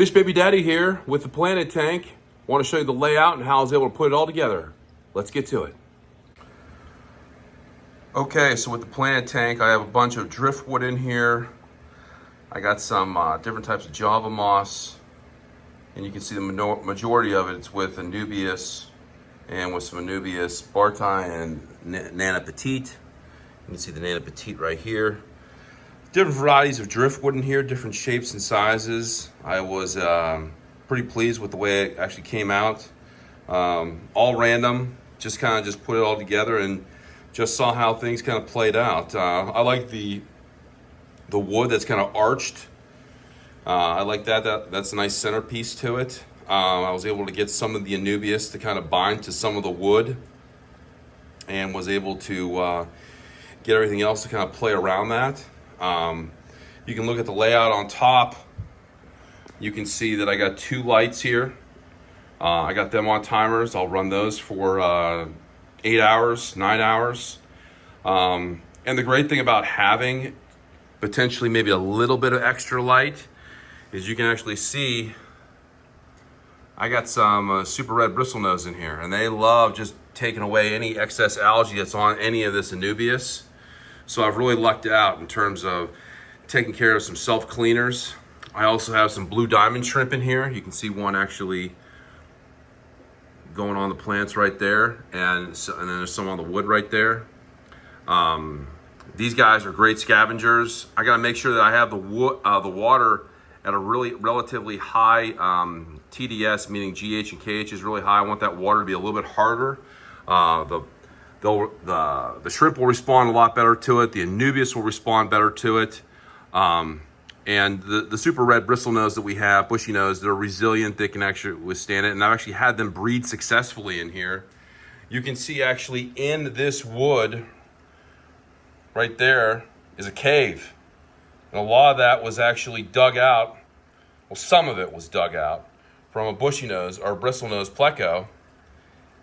Fish Baby Daddy here with the Planted Tank. Want to show you the layout and how I was able to put it all together. Let's get to it. Okay, so with the Planted Tank, I have a bunch of driftwood in here. I got some different types of Java moss, and you can see the majority of it's with Anubias and with some Anubias bartai and Nana Petite. You can see the Nana Petite right here. Different varieties of driftwood in here, different shapes and sizes. I was pretty pleased with the way it actually came out. All random, just put it all together and just saw how things kind of played out. I like the wood that's kind of arched. I like that's a nice centerpiece to it. I was able to get some of the Anubias to kind of bind to some of the wood, and was able to get everything else to kind of play around that. You can look at the layout on top. You can see that I got 2 lights here. I got them on timers. I'll run those for 8 hours, 9 hours. And the great thing about having potentially maybe a little bit of extra light is you can actually see I got some super red bristlenose in here, and they love just taking away any excess algae that's on any of this Anubias. So I've really lucked out in terms of taking care of some self-cleaners. I also have some blue diamond shrimp in here. You can see one actually going on the plants right there, and then there's some on the wood right there. These guys are great scavengers. I gotta make sure that I have the water at a relatively high TDS, meaning GH and KH is really high. I want that water to be a little bit harder. The shrimp will respond a lot better to it. The Anubias will respond better to it. And the super red bristlenose that we have, bushy nose, they're resilient. They can actually withstand it. And I've actually had them breed successfully in here. You can see actually in this wood right there is a cave. And a lot of that was actually dug out. Well, some of it was dug out from a bushy nose or bristlenose pleco.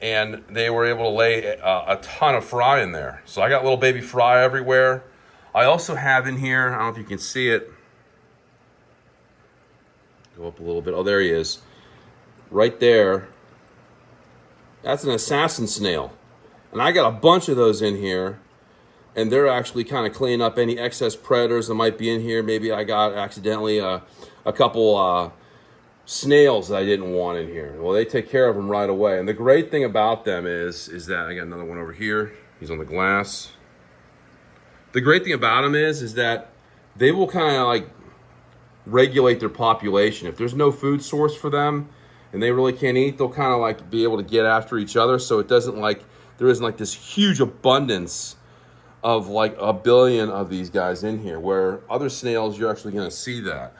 And they were able to lay a ton of fry in there. So I got little baby fry everywhere. I also have in here, I don't know if you can see it. Go up a little bit. Oh, there he is. Right there. That's an assassin snail. And I got a bunch of those in here. And they're actually kind of cleaning up any excess predators that might be in here. Maybe I got accidentally a couple snails that I didn't want in here. Well, they take care of them right away. And the great thing about them is that I got another one over here. He's on the glass. The great thing about them is that they will kind of like regulate their population. If there's no food source for them and they really can't eat, they'll kind of like be able to get after each other. So it doesn't like, there isn't like this huge abundance of like a billion of these guys in here, where other snails, you're actually gonna see that.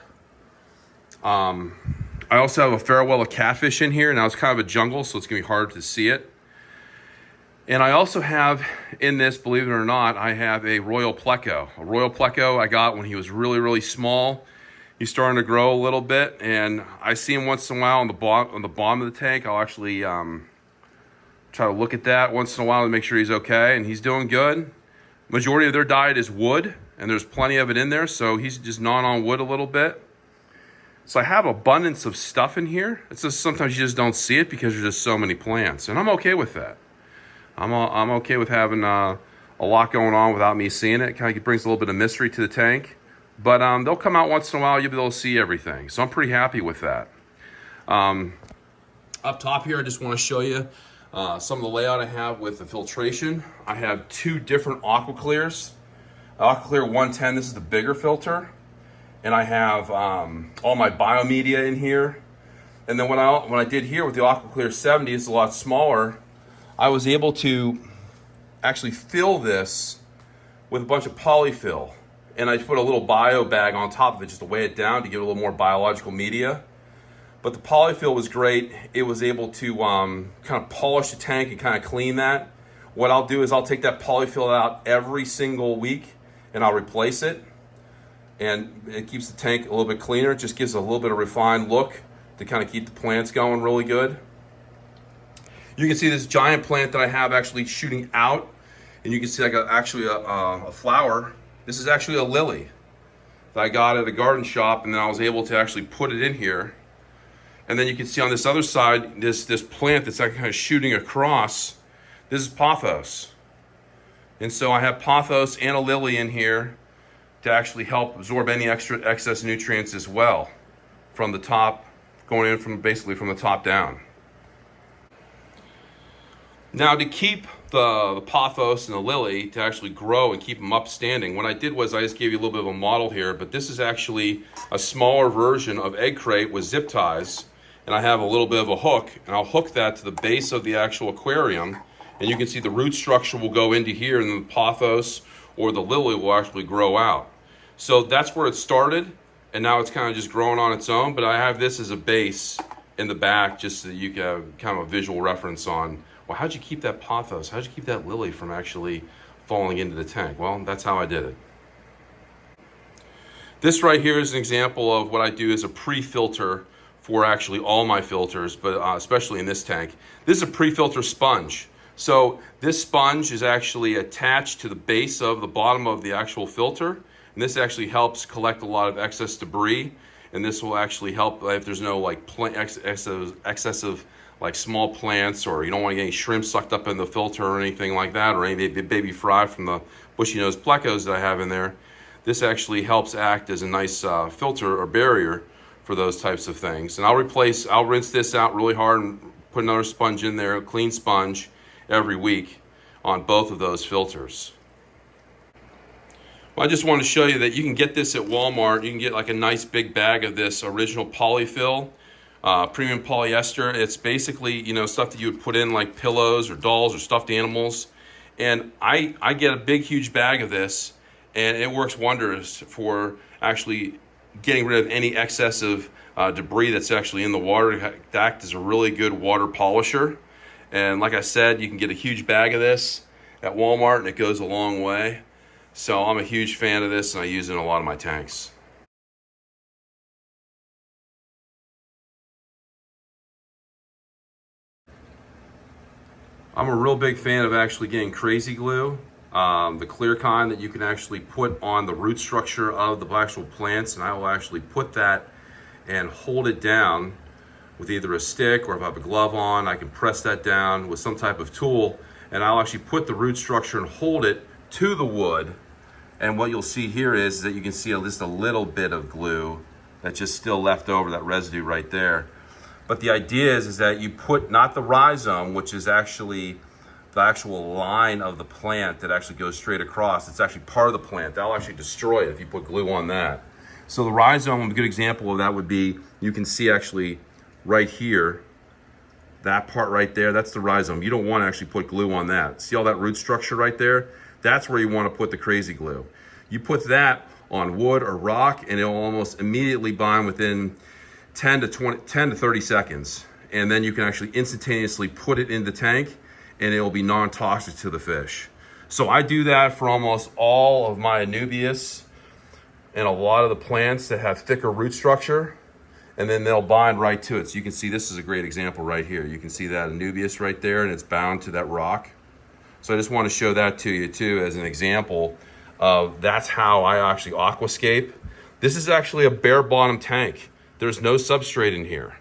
I also have a fair well of catfish in here. Now it's kind of a jungle, so it's gonna be hard to see it. And I also have in this, believe it or not, I have a royal pleco. A royal pleco I got when he was really, really small. He's starting to grow a little bit, and I see him once in a while on the bottom of the tank. I'll actually try to look at that once in a while to make sure he's okay, and he's doing good. Majority of their diet is wood, and there's plenty of it in there, so he's just gnawing on wood a little bit. So I have abundance of stuff in here. It's just sometimes you just don't see it because there's just so many plants, and I'm okay with that. I'm okay with having a lot going on without me seeing it. It kind of brings a little bit of mystery to the tank. But they'll come out once in a while. You'll be able to see everything. So I'm pretty happy with that. Up top here, I just want to show you some of the layout I have with the filtration. I have 2 different AquaClears. AquaClear 110, this is the bigger filter. And I have all my biomedia in here. And then when I did here with the AquaClear 70, it's a lot smaller. I was able to actually fill this with a bunch of polyfill. And I put a little bio bag on top of it just to weigh it down to give it a little more biological media. But the polyfill was great. It was able to kind of polish the tank and kind of clean that. What I'll do is I'll take that polyfill out every single week and I'll replace it. And it keeps the tank a little bit cleaner. It just gives a little bit of refined look to kind of keep the plants going really good. You can see this giant plant that I have actually shooting out, and you can see like a flower. This is actually a lily that I got at a garden shop, and then I was able to actually put it in here And then you can see on this other side, this plant that's kind of shooting across, this is pothos. And so I have pothos and a lily in here to actually help absorb any excess nutrients as well from the top, going in from basically from the top down. Now to keep the pothos and the lily to actually grow and keep them upstanding, what I did was I just gave you a little bit of a model here, but this is actually a smaller version of egg crate with zip ties, and I have a little bit of a hook, and I'll hook that to the base of the actual aquarium, and you can see the root structure will go into here, and then the pothos or the lily will actually grow out. So that's where it started, and now it's kind of just growing on its own, but I have this as a base in the back just so that you can have kind of a visual reference on, well, how'd you keep that pothos? How'd you keep that lily from actually falling into the tank? Well, that's how I did it. This right here is an example of what I do as a pre-filter for actually all my filters, but especially in this tank. This is a pre-filter sponge. So this sponge is actually attached to the base of the bottom of the actual filter, and this actually helps collect a lot of excess debris, and this will actually help if there's no like excessive like small plants, or you don't want to get any shrimp sucked up in the filter or anything like that, or any baby fry from the bushy nose plecos that I have in there. This actually helps act as a nice filter or barrier for those types of things. And I'll rinse this out really hard and put another sponge in there, a clean sponge, every week on both of those filters. Well, I just want to show you that you can get this at Walmart. You can get like a nice big bag of this original polyfill, premium polyester. It's basically, you know, stuff that you would put in like pillows or dolls or stuffed animals. And I get a big, huge bag of this, and it works wonders for actually getting rid of any excessive debris that's actually in the water. It acts as a really good water polisher. And like I said, you can get a huge bag of this at Walmart, and it goes a long way. So I'm a huge fan of this, and I use it in a lot of my tanks. I'm a real big fan of actually getting crazy glue, the clear kind that you can actually put on the root structure of the actual plants, and I will actually put that and hold it down with either a stick, or if I have a glove on, I can press that down with some type of tool, and I'll actually put the root structure and hold it to the wood. And what you'll see here is that you can see just a little bit of glue that's just still left over, that residue right there. But the idea is that you put not the rhizome, which is actually the actual line of the plant that actually goes straight across. It's actually part of the plant. That'll actually destroy it if you put glue on that. So the rhizome, a good example of that would be, you can see actually right here, that part right there, that's the rhizome. You don't want to actually put glue on that. See all that root structure right there? That's where you want to put the crazy glue. You put that on wood or rock, and it'll almost immediately bind within 10 to 30 seconds. And then you can actually instantaneously put it in the tank, and it will be non-toxic to the fish. So I do that for almost all of my anubias and a lot of the plants that have thicker root structure, and then they'll bind right to it. So you can see this is a great example right here. You can see that anubias right there, and it's bound to that rock. So I just want to show that to you too as an example of that's how I actually aquascape. This is actually a bare bottom tank. There's no substrate in here.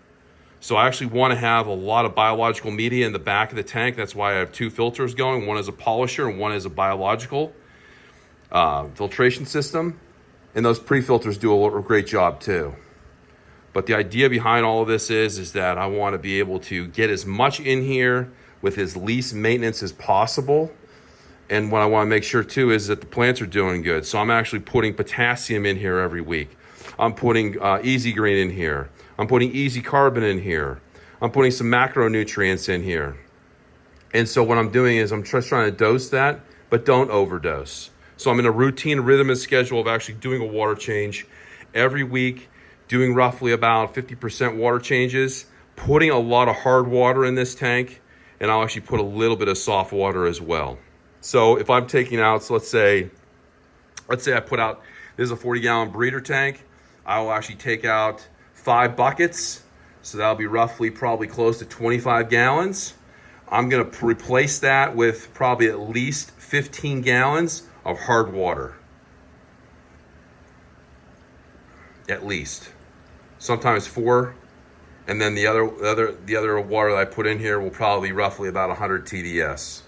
So I actually want to have a lot of biological media in the back of the tank. That's why I have two filters going. One is a polisher and one is a biological filtration system. And those pre-filters do a great job too. But the idea behind all of this is that I want to be able to get as much in here with as least maintenance as possible. And what I want to make sure too is that the plants are doing good. So I'm actually putting potassium in here every week. I'm putting Easy Green in here. I'm putting Easy Carbon in here. I'm putting some macronutrients in here. And so what I'm doing is I'm just trying to dose that, but don't overdose. So I'm in a routine rhythm and schedule of actually doing a water change every week, doing roughly about 50% water changes, putting a lot of hard water in this tank, and I'll actually put a little bit of soft water as well. So if I'm taking out, so let's say I put out, this is a 40-gallon breeder tank. I will actually take out 5 buckets. So that'll be roughly probably close to 25 gallons. I'm gonna replace that with probably at least 15 gallons of hard water. At least. Sometimes 4 And then the other water that I put in here will probably be roughly about 100 TDS.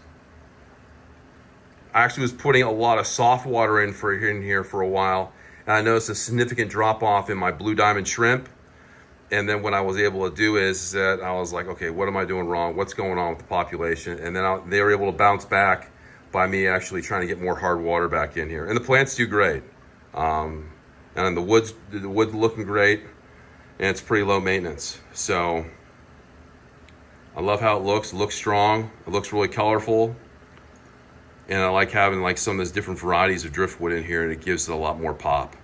I actually was putting a lot of soft water in here for a while, and I noticed a significant drop off in my blue diamond shrimp. And then what I was able to do is that I was like, okay, what am I doing wrong? What's going on with the population? And then they were able to bounce back by me actually trying to get more hard water back in here. And the plants do great. And the wood's looking great, and it's pretty low maintenance. So I love how it looks. It looks strong. It looks really colorful. And I like having like some of those different varieties of driftwood in here, and it gives it a lot more pop.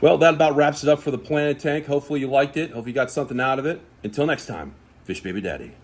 Well, that about wraps it up for the planted tank. Hopefully you liked it. Hope you got something out of it. Until next time, Fish Baby Daddy.